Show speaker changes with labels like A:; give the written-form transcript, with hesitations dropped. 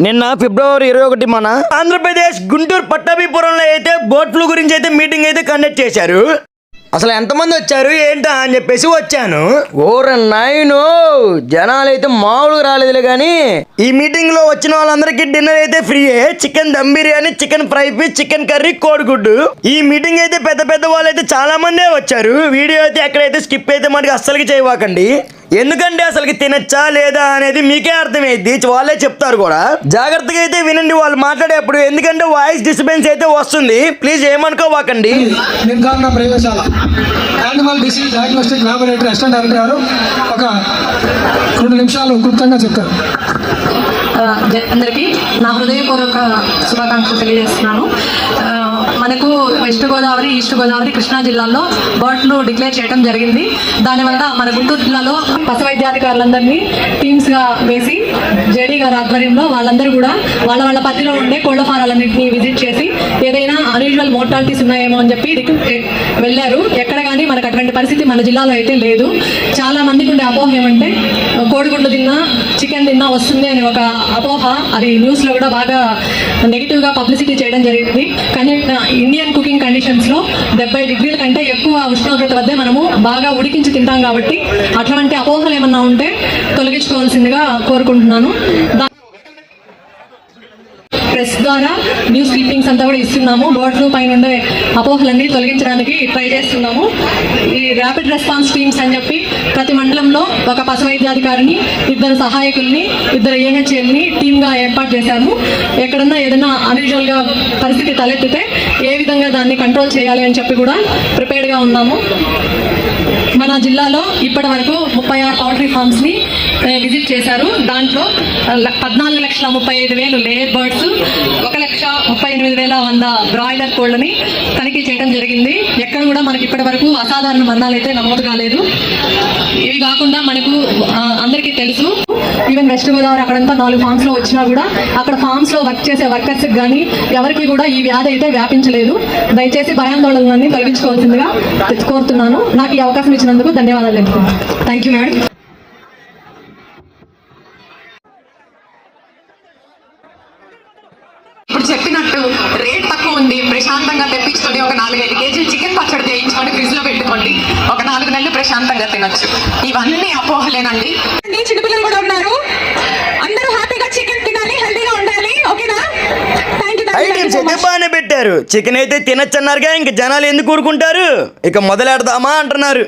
A: నిన్న ఫిబ్రవరి 21 మన ఆంధ్రప్రదేశ్ గుంటూరు పట్టాభిపురంలో అయితే బర్డ్ ఫ్లూ గురించి అయితే మీటింగ్ అయితే కండక్ట్ చేశారు. అసలు ఎంతమంది వచ్చారు ఏంటా అని చెప్పేసి వచ్చాను. ఓర నాయనో, జనాలు అయితే మామూలుగా రాలేదులే కానీ ఈ మీటింగ్ లో వచ్చిన వాళ్ళందరికీ డిన్నర్ అయితే ఫ్రీయే. Chicken dum biryani, chicken fry piece, chicken curry, కోడిగుడ్డు. ఈ మీటింగ్ అయితే పెద్ద పెద్ద వాళ్ళు అయితే చాలా మందే వచ్చారు. వీడియో అయితే ఎక్కడైతే స్కిప్ అయితే మనకి అస్సలకి చేయవాకండి. ఎందుకంటే అసలుకి తినచ్చా లేదా అనేది మీకే అర్థమైంది, వాళ్ళే చెప్తారు కూడా. జాగ్రత్తగా అయితే వినండి వాళ్ళు మాట్లాడేప్పుడు, ఎందుకంటే వాయిస్ డిస్టర్బెన్స్ అయితే వస్తుంది. ప్లీజ్ ఏమనుకోవాకండి.
B: నిర్ధారణ ప్రయోగశాల animal disease diagnostic laboratory assistant director గారు ఒక 2 నిమిషాలు క్లుప్తంగా చెప్తారు.
C: అందరికీ నా హృదయపూర్వక శుభాకాంక్షలు తెలియజేస్తున్నాను. మనకు వెస్ట్ గోదావరి, ఈస్ట్ గోదావరి, కృష్ణా జిల్లాల్లో బర్డ్ ఫ్లూ డిక్లేర్ చేయడం జరిగింది. దానివల్ల మన గుంటూరు జిల్లాలో పశు వైద్యాధికారులందరినీ టీమ్స్గా వేసి జేడీ గారి ఆధ్వర్యంలో వాళ్ళందరూ కూడా వాళ్ళ పరిధిలో ఉండే కోళ్ల ఫారాలన్నింటినీ విజిట్ చేసి ఏదైనా అన్యూజువల్ మోర్టాలిటీస్ ఉన్నాయేమో అని చెప్పి వెళ్ళారు. ఎక్కడ కానీ మనకు అటువంటి పరిస్థితి మన జిల్లాలో అయితే లేదు. చాలా మందికి ఉండే అపోహ ఏమంటే కోడిగుడ్లు తిన్నా, చికెన్ తిన్నా వస్తుంది అని ఒక అపోహ. అది న్యూస్లో కూడా బాగా నెగిటివ్గా పబ్లిసిటీ చేయడం జరిగింది. కానీ ఇండియన్ కుకింగ్ కండిషన్స్లో 70 డిగ్రీల కంటే ఎక్కువ ఉష్ణోగ్రత వద్ద మనము బాగా ఉడికించి తింటాం కాబట్టి అటువంటి అపోహలు ఏమన్నా ఉంటే తొలగించుకోవాల్సిందిగా కోరుకుంటున్నాను. ప్రెస్ ద్వారా న్యూస్ క్లిప్పింగ్స్ అంతా కూడా ఇస్తున్నాము. బర్డ్ ఫ్లూ పైన ఉండే అపోహలన్నీ తొలగించడానికి ట్రై చేస్తున్నాము. ఈ ర్యాపిడ్ రెస్పాన్స్ టీమ్స్ అని చెప్పి ప్రతి మండలంలో ఒక పశు వైద్యాధికారిని, 2 సహాయకుల్ని, 2 ఏహెచ్ఎల్ని టీమ్గా ఏర్పాటు చేశాము. ఎక్కడన్నా ఏదైనా అన్యూజువల్గా పరిస్థితి తలెత్తితే ఏ విధంగా దాన్ని కంట్రోల్ చేయాలి అని చెప్పి కూడా ప్రిపేర్డ్గా ఉన్నాము. మన జిల్లాలో ఇప్పటి వరకు 36 పౌల్ట్రీ ఫార్మ్స్ని విజిట్ చేశారు. దాంట్లో 14,35,000 లేయర్ బర్డ్స్, 1,38,100 బ్రాయిలర్ కోళ్ళని తనిఖీ చేయడం జరిగింది. ఎక్కడ కూడా మనకి ఇప్పటి వరకు అసాధారణ మరణాలు అయితే నమోదు కాలేదు. ఇవి కాకుండా మనకు అందరికీ తెలుసు, ఈవెన్ వెస్ట్ గోదావరి అక్కడంతా 4 ఫార్మ్స్లో వచ్చినా కూడా అక్కడ ఫార్మ్స్లో వర్క్ చేసే వర్కర్స్కి కానీ ఎవరికి కూడా ఈ వ్యాధి అయితే వ్యాపించలేదు. దయచేసి భయాందోళనలన్నీ తొలగించుకోవాల్సిందిగా కోరుతున్నాను. నాకు ఈ అవకాశం ఇచ్చినందుకు ధన్యవాదాలు తెలుపుతున్నాను. Thank you madam.
D: ఇప్పుడు చెప్పినట్టు రేట్ తక్కువ ఉంది, ప్రశాంతంగా తెప్పించుకొని ఒక 4-5 కేజీలు చికెన్ పచ్చడి చేయించుకొని ఫ్రిడ్జ్ లో పెట్టుకోండి. ఒక 4 నెలలు ప్రశాంతంగా తినొచ్చు. ఇవన్నీ అపోహలేనండి. చిన్నపిల్లలు కూడా ఉన్నారు. అందరూ హ్యాపీగా చికెన్ తినాలి, హెల్తీగా ఉండాలి. ఓకేనా?
A: ఐటమ్స్ అయితే బాగానే పెట్టారు. చికెన్ అయితే తినచ్చన్నారుగా, ఇంక జనాలు ఎందుకు ఊరుకుంటారు? ఇక మొదలెడదామా అంటున్నారు.